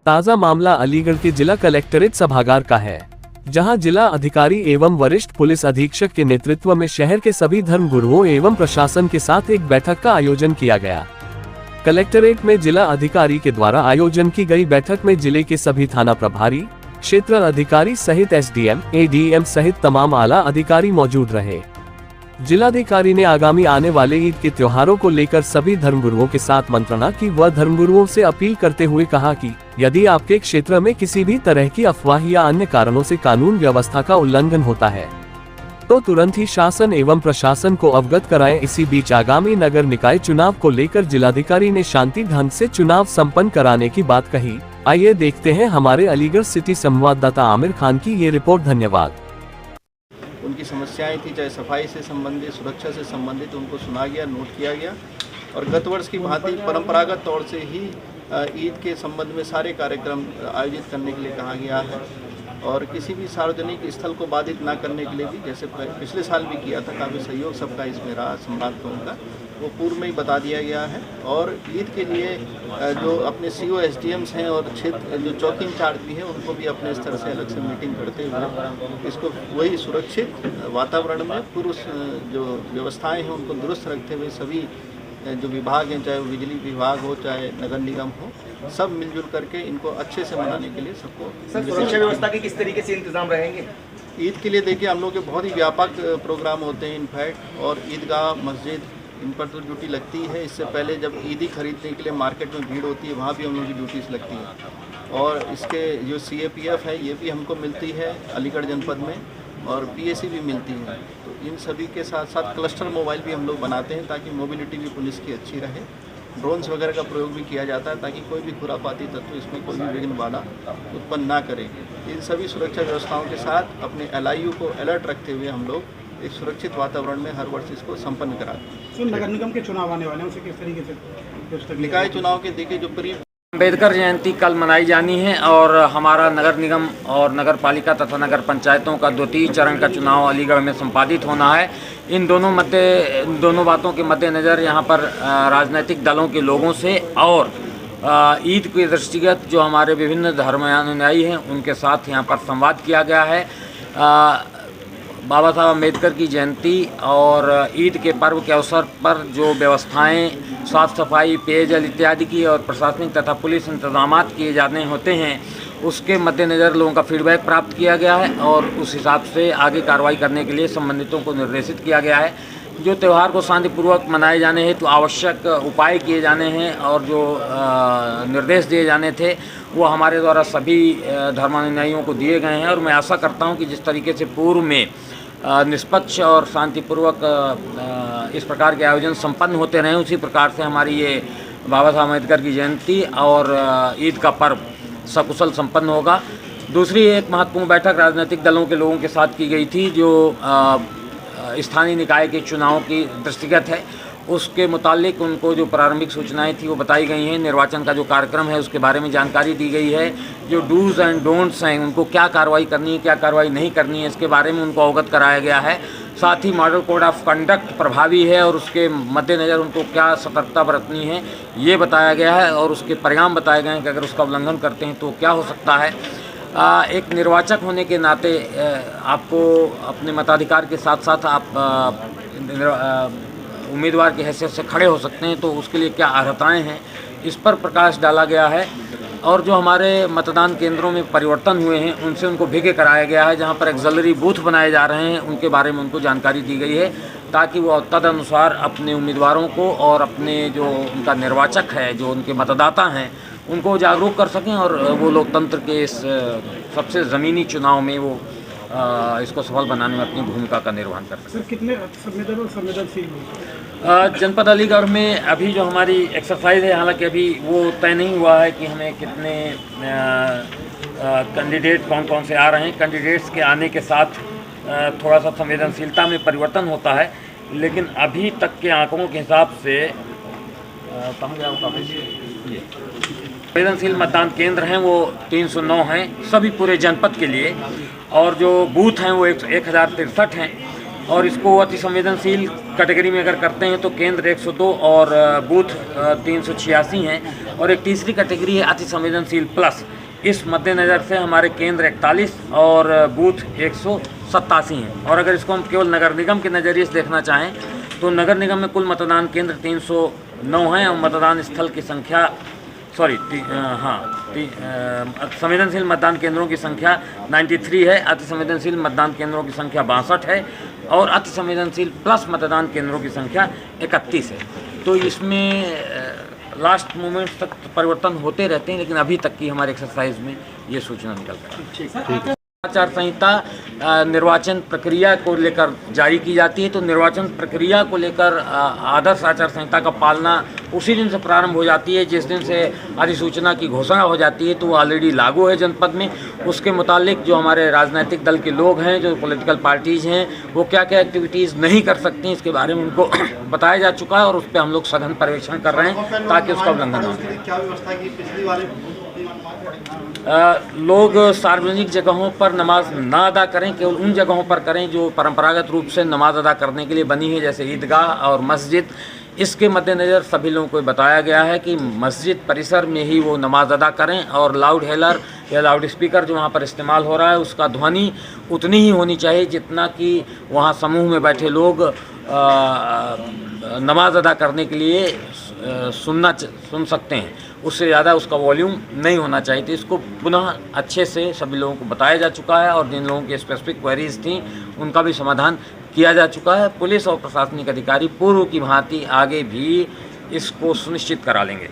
ताज़ा मामला अलीगढ़ के जिला कलेक्ट्रेट सभागार का है, जहां जिला अधिकारी एवं वरिष्ठ पुलिस अधीक्षक के नेतृत्व में शहर के सभी धर्मगुरुओं एवं प्रशासन के साथ एक बैठक का आयोजन किया गया। कलेक्ट्रेट में जिला अधिकारी के द्वारा आयोजन की गई बैठक में जिले के सभी थाना प्रभारी, क्षेत्र अधिकारी सहित एसडीएम, एडीएम सहित तमाम आला अधिकारी मौजूद रहे। जिलाधिकारी ने आगामी आने वाले ईद के त्योहारों को लेकर सभी धर्मगुरुओं के साथ मंत्रणा की व धर्मगुरुओं से अपील करते हुए कहा कि यदि आपके क्षेत्र में किसी भी तरह की अफवाह या अन्य कारणों से कानून व्यवस्था का उल्लंघन होता है तो तुरंत ही शासन एवं प्रशासन को अवगत कराएं। इसी बीच आगामी नगर निकाय चुनाव को लेकर जिलाधिकारी ने शांति ढंग से चुनाव संपन्न कराने की बात कही। आइए देखते हैं हमारे अलीगढ़ सिटी संवाददाता आमिर खान की ये रिपोर्ट। धन्यवाद। उनकी समस्याएं थी, चाहे सफाई से संबंधित, सुरक्षा से संबंधित, उनको सुना गया, नोट किया गया और गत वर्ष की भांति परंपरागत तौर से ही ईद के संबंध में सारे कार्यक्रम आयोजित करने के लिए कहा गया है और किसी भी सार्वजनिक स्थल को बाधित ना करने के लिए भी, जैसे पिछले साल भी किया था, काफ़ी सहयोग सबका इसमें रहा सम्राटों का, वो पूर्व में ही बता दिया गया है। और ईद के लिए जो अपने सीओ एसडीएम्स हैं और क्षेत्र जो चौकी इंचार्ज भी हैं, उनको भी अपने स्तर से अलग से मीटिंग करते हुए इसको वही सुरक्षित वातावरण में पूर्व जो व्यवस्थाएं हैं उनको दुरुस्त रखते हुए सभी जो विभाग हैं, चाहे वो बिजली विभाग हो चाहे नगर निगम हो, सब मिलजुल करके इनको अच्छे से मनाने के लिए सबको। सुरक्षा व्यवस्था के किस तरीके से इंतजाम रहेंगे? ईद के लिए देखिए हम लोग के बहुत ही व्यापक प्रोग्राम होते हैं इनफैक्ट, और ईदगाह मस्जिद इन पर तो ड्यूटी लगती है। इससे पहले जब ईदी खरीदने के लिए मार्केट में भीड़ होती है वहाँ भी हम लोग की ड्यूटीज़ लगती हैं। और इसके जो CAPF है ये भी हमको मिलती है अलीगढ़ जनपद में और PAC भी मिलती है। तो इन सभी के साथ साथ क्लस्टर मोबाइल भी हम लोग बनाते हैं ताकि मोबिलिटी भी पुलिस की अच्छी रहे। ड्रोन्स वगैरह का प्रयोग भी किया जाता है ताकि कोई भी खुरापाती तत्व इसमें कोई भी विघ्न बाधा उत्पन्न ना करे। इन सभी सुरक्षा व्यवस्थाओं के साथ अपने LIU को अलर्ट रखते हुए हम लोग एक सुरक्षित वातावरण में हर वर्ष इसको संपन्न कराते हैं। तो नगर निगम के चुनाव आने वाले हैं, उसे किस तरीके से? निकाय चुनाव के देखिए जो अम्बेडकर जयंती कल मनाई जानी है और हमारा नगर निगम और नगर पालिका तथा नगर पंचायतों का द्वितीय चरण का चुनाव अलीगढ़ में संपादित होना है। इन दोनों बातों के मद्देनज़र यहाँ पर राजनीतिक दलों के लोगों से और ईद के दृष्टिगत जो हमारे विभिन्न धर्मानुयायी हैं उनके साथ यहाँ पर संवाद किया गया है। बाबा साहब अम्बेडकर की जयंती और ईद के पर्व के अवसर पर जो व्यवस्थाएं साफ़ सफाई, पेयजल इत्यादि की और प्रशासनिक तथा पुलिस इंतजामात किए जाने होते हैं, उसके मद्देनज़र लोगों का फीडबैक प्राप्त किया गया है और उस हिसाब से आगे कार्रवाई करने के लिए संबंधितों को निर्देशित किया गया है। जो त्यौहार को शांतिपूर्वक मनाए जाने हेतु आवश्यक उपाय किए जाने हैं और जो निर्देश दिए जाने थे वो हमारे द्वारा सभी धर्मानुयायियों को दिए गए हैं और मैं आशा करता हूं कि जिस तरीके से पूर्व में निष्पक्ष और शांतिपूर्वक इस प्रकार के आयोजन संपन्न होते रहे, उसी प्रकार से हमारी ये बाबा साहब अम्बेडकर की जयंती और ईद का पर्व सकुशल संपन्न होगा। दूसरी एक महत्वपूर्ण बैठक राजनीतिक दलों के लोगों के साथ की गई थी जो स्थानीय निकाय के चुनाव की दृष्टिगत है। उसके मुतालिक उनको जो प्रारंभिक सूचनाएं थी वो बताई गई हैं। निर्वाचन का जो कार्यक्रम है उसके बारे में जानकारी दी गई है। जो डूज एंड डोंट्स हैं उनको क्या कार्रवाई करनी है, क्या कार्रवाई नहीं करनी है, इसके बारे में उनको अवगत कराया गया है। साथ ही मॉडल कोड ऑफ कंडक्ट प्रभावी है और उसके मद्देनज़र उनको क्या सतर्कता बरतनी है ये बताया गया है और उसके परिणाम बताए गए हैं कि अगर उसका उल्लंघन करते हैं तो क्या हो सकता है। एक निर्वाचक होने के नाते आपको अपने मताधिकार के साथ साथ आप उम्मीदवार की हैसियत से खड़े हो सकते हैं, तो उसके लिए क्या अर्हताएं हैं इस पर प्रकाश डाला गया है। और जो हमारे मतदान केंद्रों में परिवर्तन हुए हैं उनसे उनको भिगे कराया गया है। जहां पर एक्सिलरी बूथ बनाए जा रहे हैं उनके बारे में उनको जानकारी दी गई है ताकि वो तदनुसार अपने उम्मीदवारों को और अपने जो उनका निर्वाचक है, जो उनके मतदाता हैं, उनको जागरूक कर सकें और वो लोकतंत्र के इस सबसे ज़मीनी चुनाव में वो इसको सफल बनाने में अपनी भूमिका का निर्वहन कर सकें। कितने संवेदनशील जनपद अलीगढ़ में अभी जो हमारी एक्सरसाइज है, हालांकि अभी वो तय नहीं हुआ है कि हमें कितने कैंडिडेट कौन कौन से आ रहे हैं। कैंडिडेट्स के आने के साथ थोड़ा सा संवेदनशीलता में परिवर्तन होता है, लेकिन अभी तक के आंकड़ों के हिसाब से संवेदनशील मतदान केंद्र हैं वो 309 हैं सभी पूरे जनपद के लिए और जो बूथ हैं वो 1063 हैं। और इसको अति संवेदनशील कैटेगरी में अगर करते हैं तो केंद्र 102 और बूथ 386 हैं, और एक तीसरी कैटेगरी है अति संवेदनशील प्लस। इस मद्देनज़र से हमारे केंद्र 41 और बूथ 187 हैं। और अगर इसको हम केवल नगर निगम के नज़रिए से देखना चाहें तो नगर निगम में कुल मतदान केंद्र 309 हैं और मतदान स्थल की संख्या संवेदनशील मतदान केंद्रों की संख्या 93 है, अति संवेदनशील मतदान केंद्रों की संख्या 62 है और अति संवेदनशील प्लस मतदान केंद्रों की संख्या 31 है। तो इसमें लास्ट मोमेंट तक परिवर्तन होते रहते हैं, लेकिन अभी तक की हमारे एक्सरसाइज में ये सूचना निकल कर है। आचार संहिता निर्वाचन प्रक्रिया को लेकर जारी की जाती है, तो निर्वाचन प्रक्रिया को लेकर आदर्श आचार संहिता का पालना उसी दिन से प्रारंभ हो जाती है जिस दिन से अधिसूचना की घोषणा हो जाती है, तो वो ऑलरेडी लागू है जनपद में। उसके मुतालिक जो हमारे राजनीतिक दल के लोग हैं, जो पॉलिटिकल पार्टीज़ हैं, वो क्या क्या एक्टिविटीज़ नहीं कर सकती, इसके बारे में उनको बताया जा चुका है और उस पर हम लोग सघन पर्यवेक्षण कर रहे हैं ताकि उसका उल्लंघन हो। क्या व्यवस्था की पिछली वाले लोग सार्वजनिक जगहों पर नमाज ना अदा करें, केवल उन जगहों पर करें जो परंपरागत रूप से नमाज अदा करने के लिए बनी है, जैसे ईदगाह और मस्जिद। इसके मद्देनज़र सभी लोगों को बताया गया है कि मस्जिद परिसर में ही वो नमाज अदा करें और लाउड हेलर या लाउड स्पीकर जो वहाँ पर इस्तेमाल हो रहा है उसका ध्वनि उतनी ही होनी चाहिए जितना कि वहाँ समूह में बैठे लोग नमाज अदा करने के लिए सुन सकते हैं, उससे ज़्यादा उसका वॉल्यूम नहीं होना चाहिए। तो इसको पुनः अच्छे से सभी लोगों को बताया जा चुका है और जिन लोगों की स्पेसिफिक क्वेरीज थी उनका भी समाधान किया जा चुका है। पुलिस और प्रशासनिक अधिकारी पूर्व की भांति आगे भी इसको सुनिश्चित करा लेंगे।